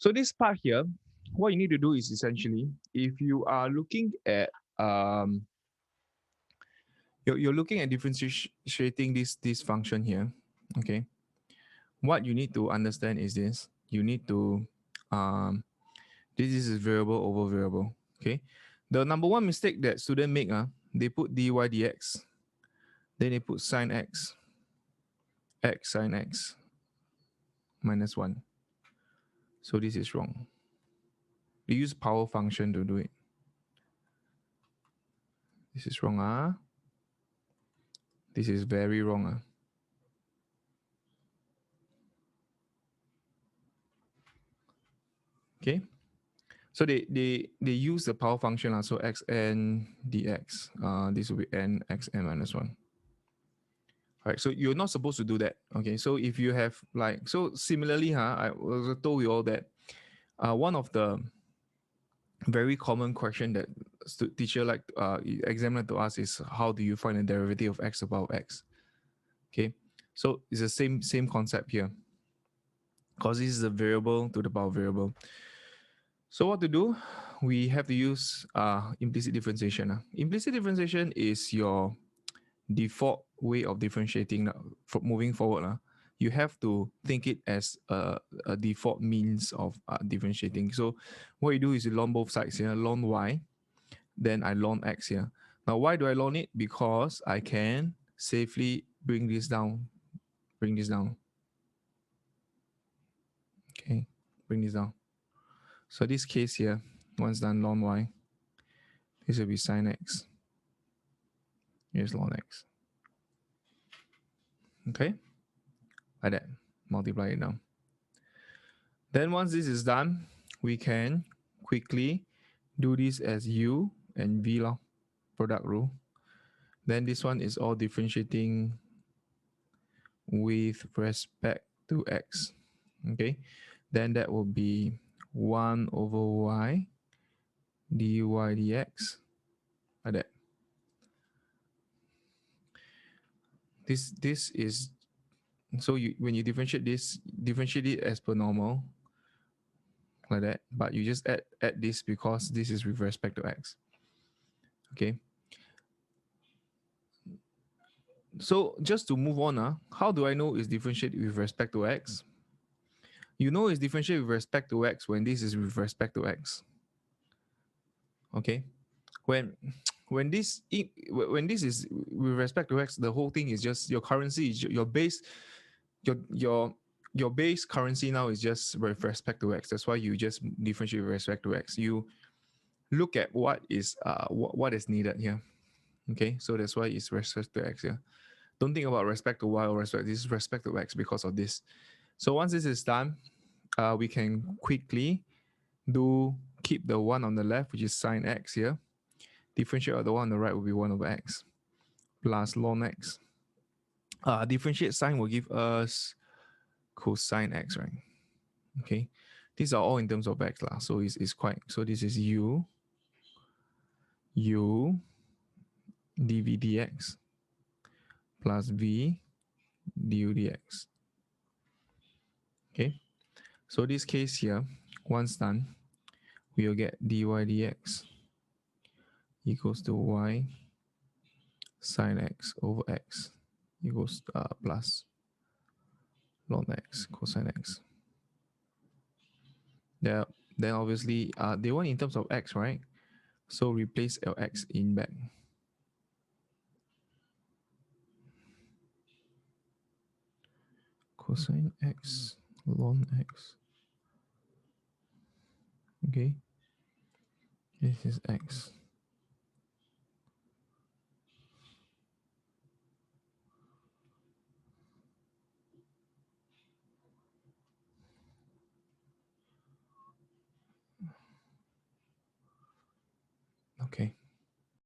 So this part here, what you need to do is essentially, if you are looking at um, you're looking at differentiating this function here, okay. What you need to understand is this: you need to this is variable over variable, okay. The number one mistake that student make, they put dy dx, then they put sine x, x sine x minus 1. So this is wrong. They use power function to do it. This is wrong. This is very wrong. Okay. So they use the power function. So xn dx. This will be n xn minus 1. All right. So you're not supposed to do that. Okay. So if you have like, so similarly, I also told you all that one of the very common question that teacher like examiner to ask is, how do you find the derivative of x to the power of x? Okay. So it's the same concept here, because this is a variable to the power variable. So what to do? We have to use implicit differentiation. Implicit differentiation is your default way of differentiating from moving forward. You have to think it as a default means of differentiating. So what you do is you ln both sides here, ln y, then I ln x here. Now why do I ln it? Because I can safely bring this down. Okay, bring this down. So this case here, once done, ln y, this will be sine x. Here's ln x. Okay, like that. Multiply it down. Then once this is done, we can quickly do this as u and v law, product rule. Then this one is all differentiating with respect to x. Okay, then that will be 1 over y dy dx, like that. This is, so you, when you differentiate this, differentiate it as per normal, like that, but you just add this because this is with respect to x. Okay, so just to move on, how do I know it's differentiate with respect to x? You know it's differentiate with respect to x when this is with respect to x. Okay, when when this is with respect to x, the whole thing is just your currency is your base, your base currency now is just with respect to x. That's why you just differentiate with respect to x. You look at what is what is needed here. Okay, so that's why it's respect to x here. Don't think about respect to y or respect. This is respect to x because of this. So once this is done, we can quickly keep the one on the left, which is sine x here. Differentiate of the one on the right will be 1 over x plus ln x. Differentiate sign will give us cosine x, right? Okay, these are all in terms of x lah. So it's quite, so this is u dv dx plus v du dx. Okay, so this case here, once done, we will get dy dx equals to y sine x over x equals plus ln x cosine x. Yeah, then obviously they want in terms of x, right? So replace Lx in back. Cosine x ln x. Okay, this is x. Okay.